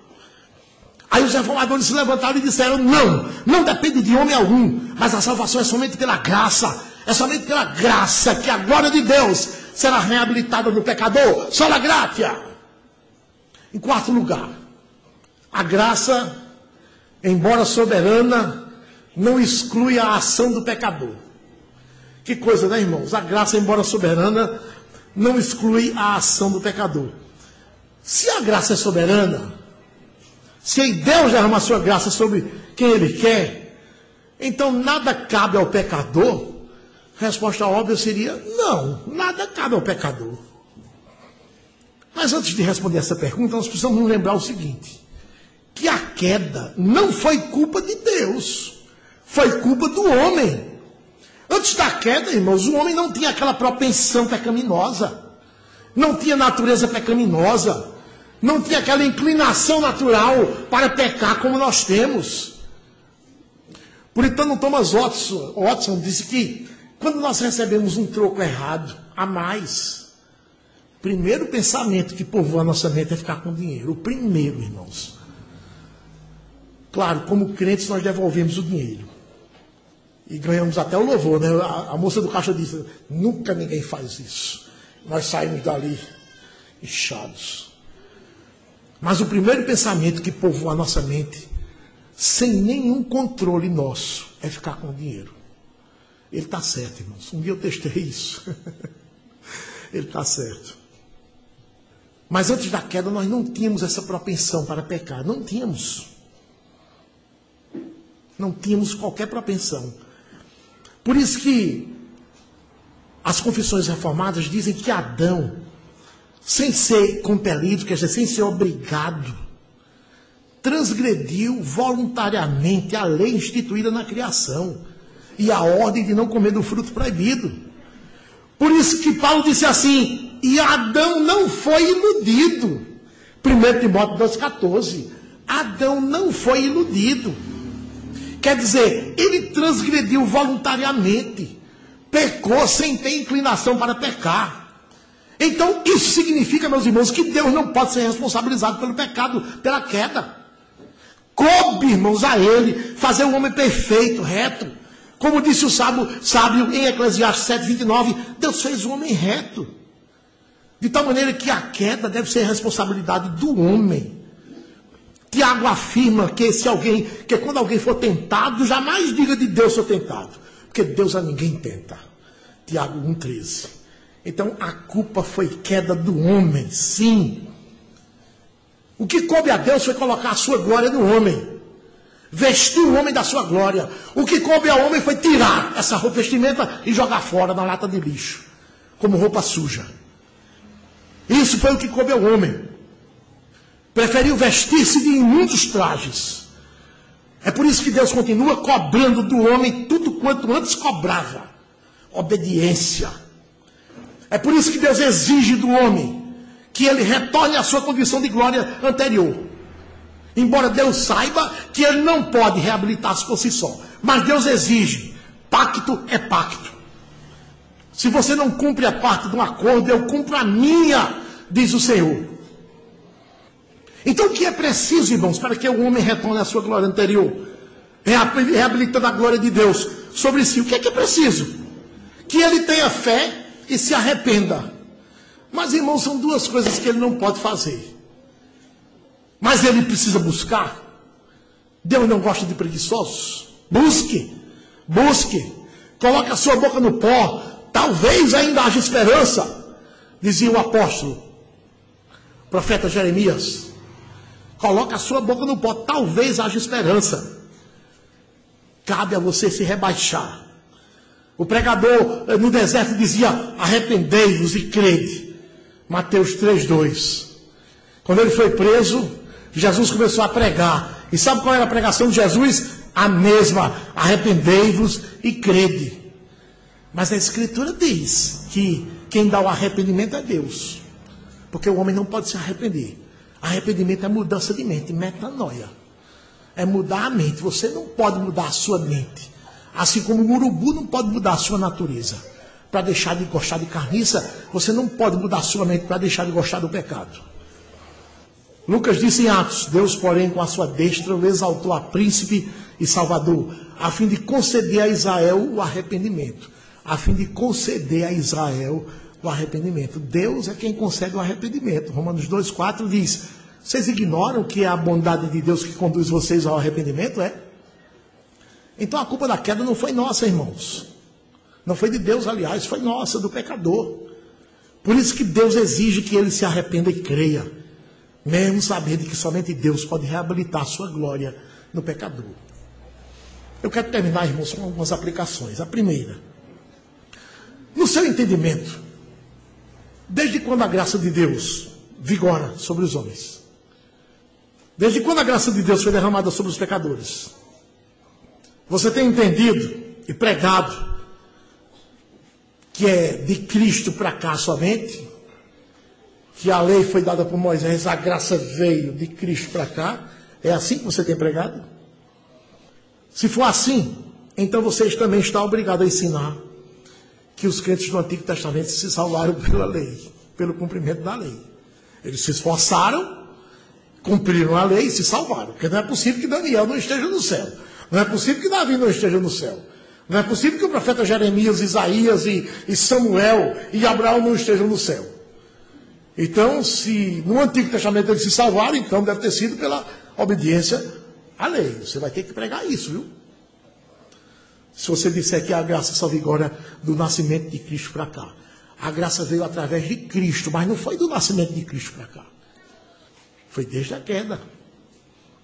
Aí os reformadores se levantaram e disseram, não depende de homem algum, mas a salvação é somente pela graça. É somente pela graça que a glória de Deus será reabilitada no pecador. Sola gratia. Em quarto lugar, a graça, embora soberana, não exclui a ação do pecador. Que coisa, né, irmãos? A graça, embora soberana, não exclui a ação do pecador. Se a graça é soberana, se Deus derrama a sua graça sobre quem Ele quer, então nada cabe ao pecador. Resposta óbvia seria, não, nada cabe ao pecador. Mas antes de responder essa pergunta, nós precisamos nos lembrar o seguinte, que a queda não foi culpa de Deus, foi culpa do homem. Antes da queda, irmãos, o homem não tinha aquela propensão pecaminosa, não tinha natureza pecaminosa, não tinha aquela inclinação natural para pecar como nós temos. Puritano Thomas Watson disse que quando nós recebemos um troco errado, a mais, o primeiro pensamento que povoa a nossa mente é ficar com dinheiro. O primeiro, irmãos. Claro, como crentes nós devolvemos o dinheiro. E ganhamos até o louvor, né? A moça do caixa disse, nunca ninguém faz isso. Nós saímos dali inchados. Mas o primeiro pensamento que povoa a nossa mente, sem nenhum controle nosso, é ficar com o dinheiro. Ele está certo, irmãos. Um dia eu testei isso. Ele está certo. Mas antes da queda nós não tínhamos essa propensão para pecar. Não tínhamos. Não tínhamos qualquer propensão. Por isso que as confissões reformadas dizem que Adão, sem ser compelido, quer dizer, sem ser obrigado, transgrediu voluntariamente a lei instituída na criação e a ordem de não comer do fruto proibido. Por isso que Paulo disse assim, e Adão não foi iludido. 1 Timóteo 2,14. Adão não foi iludido. Quer dizer, ele transgrediu voluntariamente, pecou sem ter inclinação para pecar. Então, isso significa, meus irmãos, que Deus não pode ser responsabilizado pelo pecado, pela queda. Coube, irmãos, a ele fazer o homem perfeito, reto. Como disse o sábio em Eclesiastes 7,29, Deus fez o homem reto. De tal maneira que a queda deve ser responsabilidade do homem. Tiago afirma que quando alguém for tentado, jamais diga de Deus sou tentado. Porque Deus a ninguém tenta. Tiago 1,13. Então a culpa foi queda do homem, sim. O que coube a Deus foi colocar a sua glória no homem. Vestir o homem da sua glória. O que coube ao homem foi tirar essa roupa vestimenta e jogar fora na lata de lixo. Como roupa suja. Isso foi o que coube ao homem. Preferiu vestir-se de imundos trajes. É por isso que Deus continua cobrando do homem tudo quanto antes cobrava. Obediência. É por isso que Deus exige do homem que ele retorne à sua condição de glória anterior. Embora Deus saiba que ele não pode reabilitar-se por si só. Mas Deus exige. Pacto é pacto. Se você não cumpre a parte de um acordo, eu cumpro a minha, diz o Senhor. Então o que é preciso, irmãos, para que o homem retorne à sua glória anterior? Reabilitando a glória de Deus sobre si. O que é preciso? Que ele tenha fé e se arrependa. Mas, irmãos, são duas coisas que ele não pode fazer. Mas ele precisa buscar. Deus não gosta de preguiçosos. Busque. Busque. Coloque a sua boca no pó. Talvez ainda haja esperança. Dizia o apóstolo, o profeta Jeremias. Coloque a sua boca no pó. Talvez haja esperança. Cabe a você se rebaixar. O pregador no deserto dizia, arrependei-vos e crede. Mateus 3,2. Quando ele foi preso, Jesus começou a pregar. E sabe qual era a pregação de Jesus? A mesma, arrependei-vos e crede. Mas a Escritura diz que quem dá o arrependimento é Deus. Porque o homem não pode se arrepender. Arrependimento é mudança de mente, metanoia. É mudar a mente. Você não pode mudar a sua mente. Assim como o urubu não pode mudar a sua natureza. Para deixar de gostar de carniça, você não pode mudar a sua mente para deixar de gostar do pecado. Lucas disse em Atos, Deus, porém, com a sua destra, o exaltou a príncipe e salvador, a fim de conceder a Israel o arrependimento. A fim de conceder a Israel o arrependimento. Deus é quem concede o arrependimento. Romanos 2,4 diz, vocês ignoram que é a bondade de Deus que conduz vocês ao arrependimento? Então a culpa da queda não foi nossa, irmãos. Não foi de Deus, aliás, foi nossa, do pecador. Por isso que Deus exige que ele se arrependa e creia. Mesmo sabendo que somente Deus pode reabilitar a sua glória no pecador. Eu quero terminar, irmãos, com algumas aplicações. A primeira, no seu entendimento, desde quando a graça de Deus vigora sobre os homens? Desde quando a graça de Deus foi derramada sobre os pecadores? Você tem entendido e pregado que é de Cristo para cá somente? Que a lei foi dada por Moisés, a graça veio de Cristo para cá? É assim que você tem pregado? Se for assim, então vocês também estão obrigados a ensinar que os crentes do Antigo Testamento se salvaram pela lei, pelo cumprimento da lei. Eles se esforçaram, cumpriram a lei e se salvaram. Porque não é possível que Daniel não esteja no céu. Não é possível que Davi não esteja no céu. Não é possível que o profeta Jeremias, Isaías e Samuel e Abraão não estejam no céu. Então, se no Antigo Testamento eles se salvaram, então deve ter sido pela obediência à lei. Você vai ter que pregar isso, viu? Se você disser que a graça só vigora do nascimento de Cristo para cá. A graça veio através de Cristo, mas não foi do nascimento de Cristo para cá. Foi desde a queda.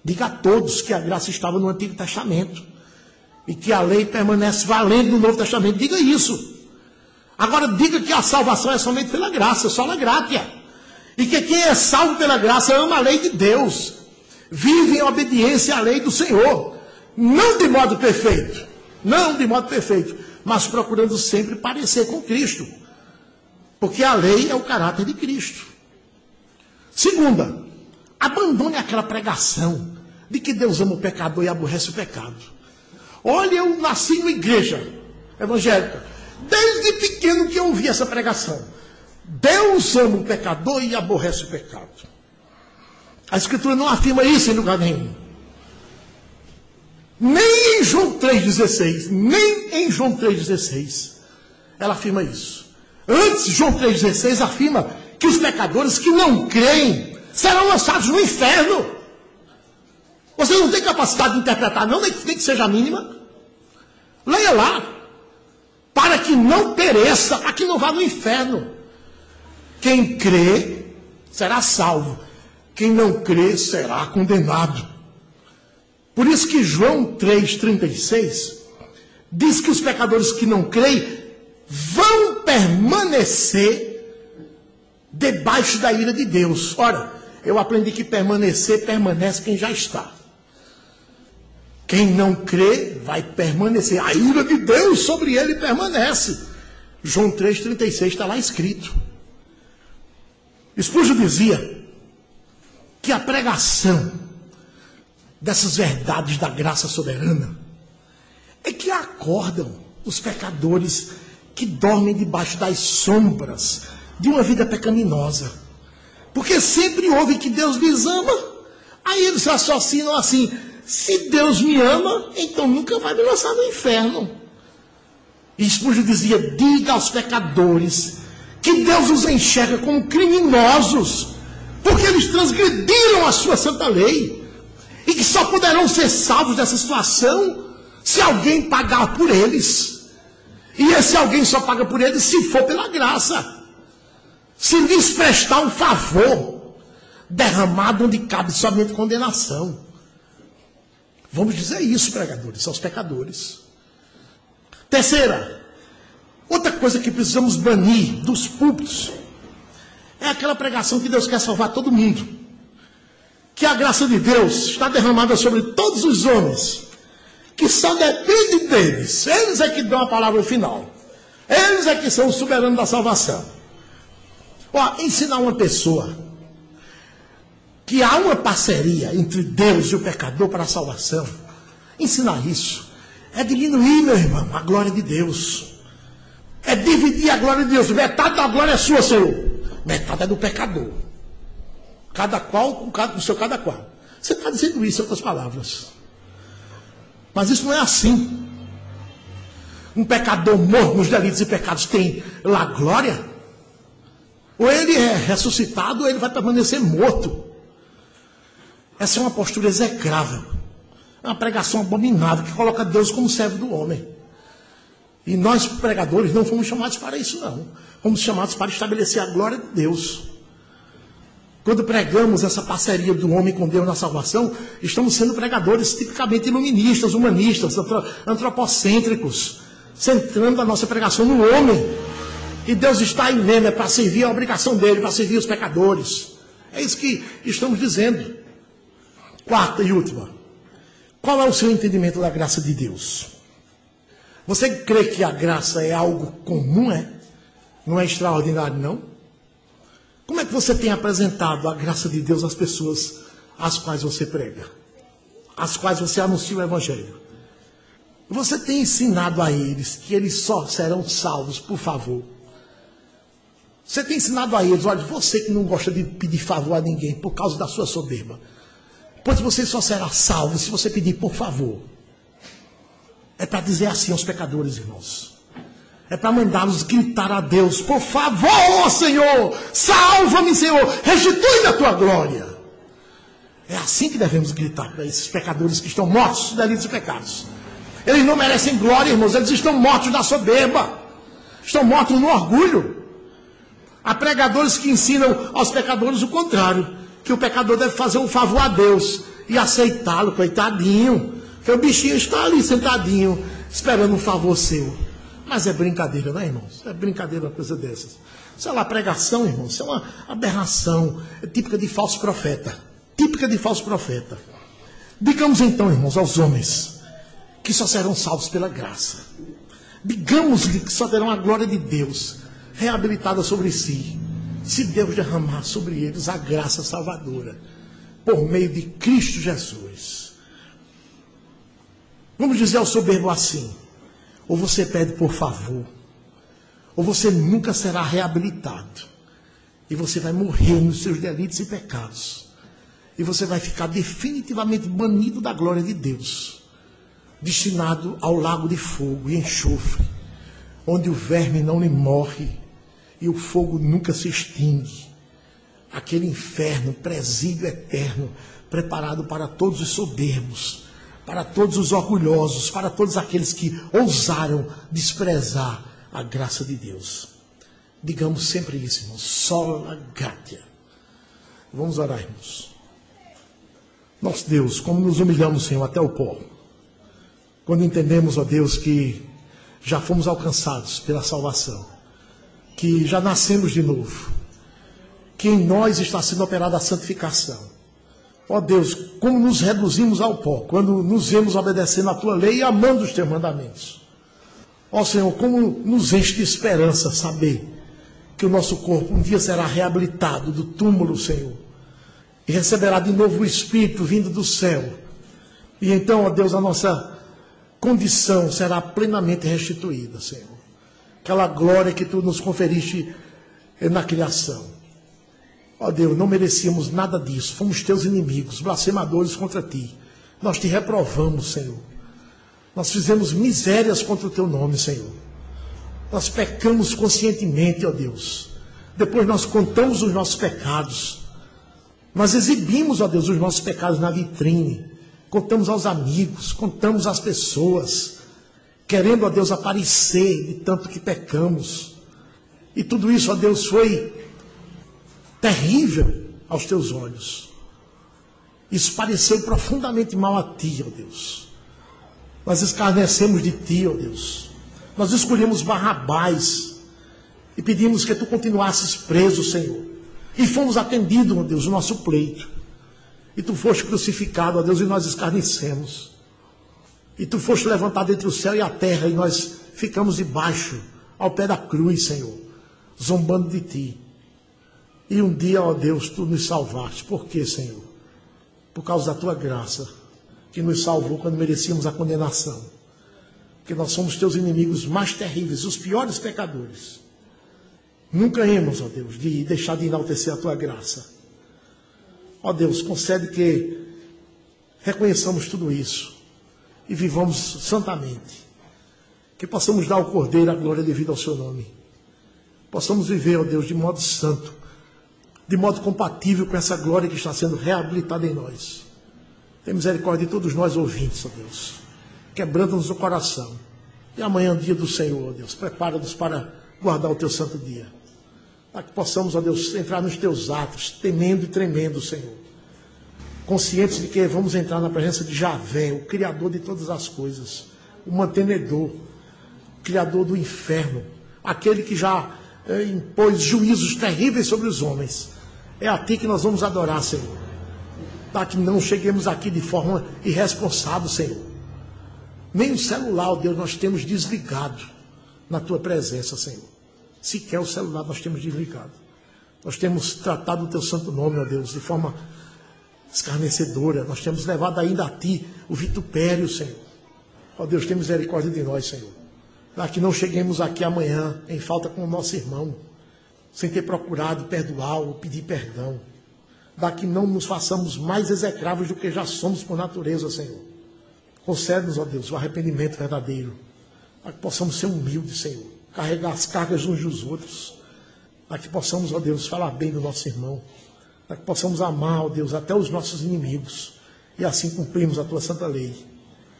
Diga a todos que a graça estava no Antigo Testamento. E que a lei permanece valendo no Novo Testamento. Diga isso. Agora diga que a salvação é somente pela graça, sola gratia. E que quem é salvo pela graça ama a lei de Deus. Vive em obediência à lei do Senhor. Não de modo perfeito. Não de modo perfeito. Mas procurando sempre parecer com Cristo. Porque a lei é o caráter de Cristo. Segunda, abandone aquela pregação de que Deus ama o pecador e aborrece o pecado. Olha, eu nasci numa igreja evangélica. Desde pequeno que eu ouvi essa pregação. Deus ama o pecador e aborrece o pecado. A Escritura não afirma isso em lugar nenhum. Nem em João 3,16. Nem em João 3,16. Ela afirma isso. Antes, João 3,16 afirma que os pecadores que não creem serão lançados no inferno. Você não tem capacidade de interpretar, não, nem que seja a mínima. Leia lá. Para que não pereça, para que não vá no inferno. Quem crê será salvo. Quem não crê será condenado. Por isso que João 3,36 diz que os pecadores que não creem vão permanecer debaixo da ira de Deus. Ora, eu aprendi que permanecer, permanece quem já está. Quem não crê vai permanecer. A ira de Deus sobre ele permanece. João 3,36 está lá escrito. Spurgeon dizia que a pregação dessas verdades da graça soberana é que acordam os pecadores que dormem debaixo das sombras de uma vida pecaminosa. Porque sempre ouvem que Deus lhes ama, aí eles raciocinam assim: se Deus me ama, então nunca vai me lançar no inferno. E Spurgeon dizia: diga aos pecadores que Deus os enxerga como criminosos, porque eles transgrediram a sua santa lei, e que só poderão ser salvos dessa situação se alguém pagar por eles. E esse alguém só paga por eles se for pela graça. Se lhes prestar um favor, derramado onde cabe somente condenação. Vamos dizer isso, pregadores, aos pecadores. Terceira, outra coisa que precisamos banir dos púlpitos é aquela pregação que Deus quer salvar todo mundo. Que a graça de Deus está derramada sobre todos os homens, que só depende deles. Eles é que dão a palavra final. Eles é que são os soberanos da salvação. Ó, ensinar uma pessoa que há uma parceria entre Deus e o pecador para a salvação, ensinar isso é diminuir, meu irmão, a glória de Deus. É dividir a glória de Deus. Metade da glória é sua, Senhor. Metade é do pecador. Cada qual com o seu cada qual. Você está dizendo isso em outras palavras. Mas isso não é assim. Um pecador morto nos delitos e pecados tem lá glória? Ou ele é ressuscitado ou ele vai permanecer morto. Essa é uma postura execrável. É uma pregação abominável que coloca Deus como servo do homem. E nós, pregadores, não fomos chamados para isso, não. Fomos chamados para estabelecer a glória de Deus. Quando pregamos essa parceria do homem com Deus na salvação, estamos sendo pregadores tipicamente iluministas, humanistas, antropocêntricos, centrando a nossa pregação no homem. E Deus está em nele, é para servir a obrigação dele, para servir os pecadores. É isso que estamos dizendo. Quarta e última. Qual é o seu entendimento da graça de Deus? Você crê que a graça é algo comum, é? Não é extraordinário, não? Como é que você tem apresentado a graça de Deus às pessoas às quais você prega? Às quais você anuncia o Evangelho? Você tem ensinado a eles que eles só serão salvos por favor? Você tem ensinado a eles: olha, você que não gosta de pedir favor a ninguém por causa da sua soberba, pois você só será salvo se você pedir por favor. É para dizer assim aos pecadores, irmãos. É para mandá-los gritar a Deus: por favor, Senhor, salva-me, Senhor, restitui a tua glória. É assim que devemos gritar para esses pecadores que estão mortos dos delitos e pecados. Eles não merecem glória, irmãos, eles estão mortos na soberba, estão mortos no orgulho. Há pregadores que ensinam aos pecadores o contrário, que o pecador deve fazer um favor a Deus e aceitá-lo, coitadinho, que o bichinho está ali sentadinho, esperando um favor seu. Mas é brincadeira, não é, irmãos? É brincadeira uma coisa dessas. Isso é uma pregação, irmãos, isso é uma aberração, é típica de falso profeta. Típica de falso profeta. Digamos então, irmãos, aos homens que só serão salvos pela graça. Digamos-lhe que só terão a glória de Deus reabilitada sobre si, se Deus derramar sobre eles a graça salvadora, por meio de Cristo Jesus. Vamos dizer ao soberbo assim: ou você pede por favor, ou você nunca será reabilitado, e você vai morrer nos seus delitos e pecados, e você vai ficar definitivamente banido da glória de Deus, destinado ao lago de fogo e enxofre, onde o verme não lhe morre e o fogo nunca se extingue. Aquele inferno, presídio eterno, preparado para todos os soberbos, para todos os orgulhosos, para todos aqueles que ousaram desprezar a graça de Deus. Digamos sempre isso, irmãos: sola gratia. Vamos orar, irmãos. Nosso Deus, como nos humilhamos, Senhor, até o pó, quando entendemos, ó Deus, que já fomos alcançados pela salvação, que já nascemos de novo, que em nós está sendo operada a santificação. Ó Deus, como nos reduzimos ao pó quando nos vemos obedecendo a tua lei e amando os teus mandamentos. Ó Senhor, como nos enche de esperança saber que o nosso corpo um dia será reabilitado do túmulo, Senhor, e receberá de novo o Espírito vindo do céu. E então, ó Deus, a nossa condição será plenamente restituída, Senhor. Aquela glória que tu nos conferiste na criação. Ó Deus, não merecíamos nada disso. Fomos teus inimigos, blasfemadores contra ti. Nós te reprovamos, Senhor. Nós fizemos misérias contra o teu nome, Senhor. Nós pecamos conscientemente, ó Deus. Depois nós contamos os nossos pecados. Nós exibimos, ó Deus, os nossos pecados na vitrine. Contamos aos amigos, contamos às pessoas, querendo, ó Deus, aparecer de tanto que pecamos. E tudo isso, ó Deus, foi terrível aos teus olhos. Isso pareceu profundamente mal a ti, ó Deus. Nós escarnecemos de ti, ó Deus. Nós escolhemos Barrabás e pedimos que tu continuasses preso, Senhor. E fomos atendidos, ó Deus, o nosso pleito. E tu foste crucificado, ó Deus, e nós escarnecemos. E tu foste levantado entre o céu e a terra, e nós ficamos debaixo, ao pé da cruz, Senhor, zombando de ti. E um dia, ó Deus, tu nos salvaste. Por quê, Senhor? Por causa da tua graça, que nos salvou quando merecíamos a condenação. Porque nós somos teus inimigos mais terríveis, os piores pecadores. Nunca hemos, ó Deus, de deixar de enaltecer a tua graça. Ó Deus, concede que reconheçamos tudo isso e vivamos santamente. Que possamos dar ao Cordeiro a glória devida ao seu nome. Possamos viver, ó Deus, de modo santo, de modo compatível com essa glória que está sendo reabilitada em nós. Tem misericórdia de todos nós ouvintes, ó Deus. Quebrando-nos o coração. E amanhã, dia do Senhor, ó Deus, prepara-nos para guardar o teu santo dia. Para que possamos, ó Deus, entrar nos teus atos, temendo e tremendo, Senhor. Conscientes de que vamos entrar na presença de Javé, o Criador de todas as coisas, o mantenedor, o Criador do inferno, aquele que já impôs juízos terríveis sobre os homens. É a ti que nós vamos adorar, Senhor. Para que não cheguemos aqui de forma irresponsável, Senhor. Nem o celular, ó Deus, nós temos desligado na tua presença, Senhor. Sequer o celular nós temos desligado. Nós temos tratado o teu santo nome, ó Deus, de forma escarnecedora. Nós temos levado ainda a ti o vitupério, Senhor. Ó Deus, tem misericórdia de nós, Senhor. Para que não cheguemos aqui amanhã em falta com o nosso irmão, sem ter procurado perdoar ou pedir perdão. Para que não nos façamos mais execráveis do que já somos por natureza, Senhor. Concede-nos, ó Deus, o arrependimento verdadeiro, para que possamos ser humildes, Senhor, carregar as cargas uns dos outros, para que possamos, ó Deus, falar bem do nosso irmão, para que possamos amar, ó Deus, até os nossos inimigos, e assim cumprirmos a Tua santa lei.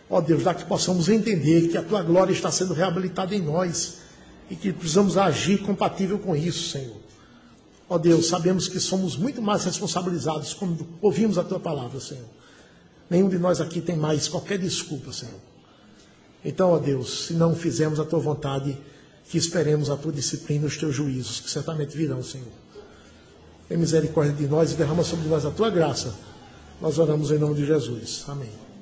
Ó Deus, dá que possamos entender que a Tua glória está sendo reabilitada em nós, e que precisamos agir compatível com isso, Senhor. Ó Deus, sabemos que somos muito mais responsabilizados quando ouvimos a Tua palavra, Senhor. Nenhum de nós aqui tem mais qualquer desculpa, Senhor. Então, ó Deus, se não fizermos a Tua vontade, que esperemos a Tua disciplina e os Teus juízos, que certamente virão, Senhor. Tem misericórdia de nós e derrama sobre nós a Tua graça. Nós oramos em nome de Jesus. Amém.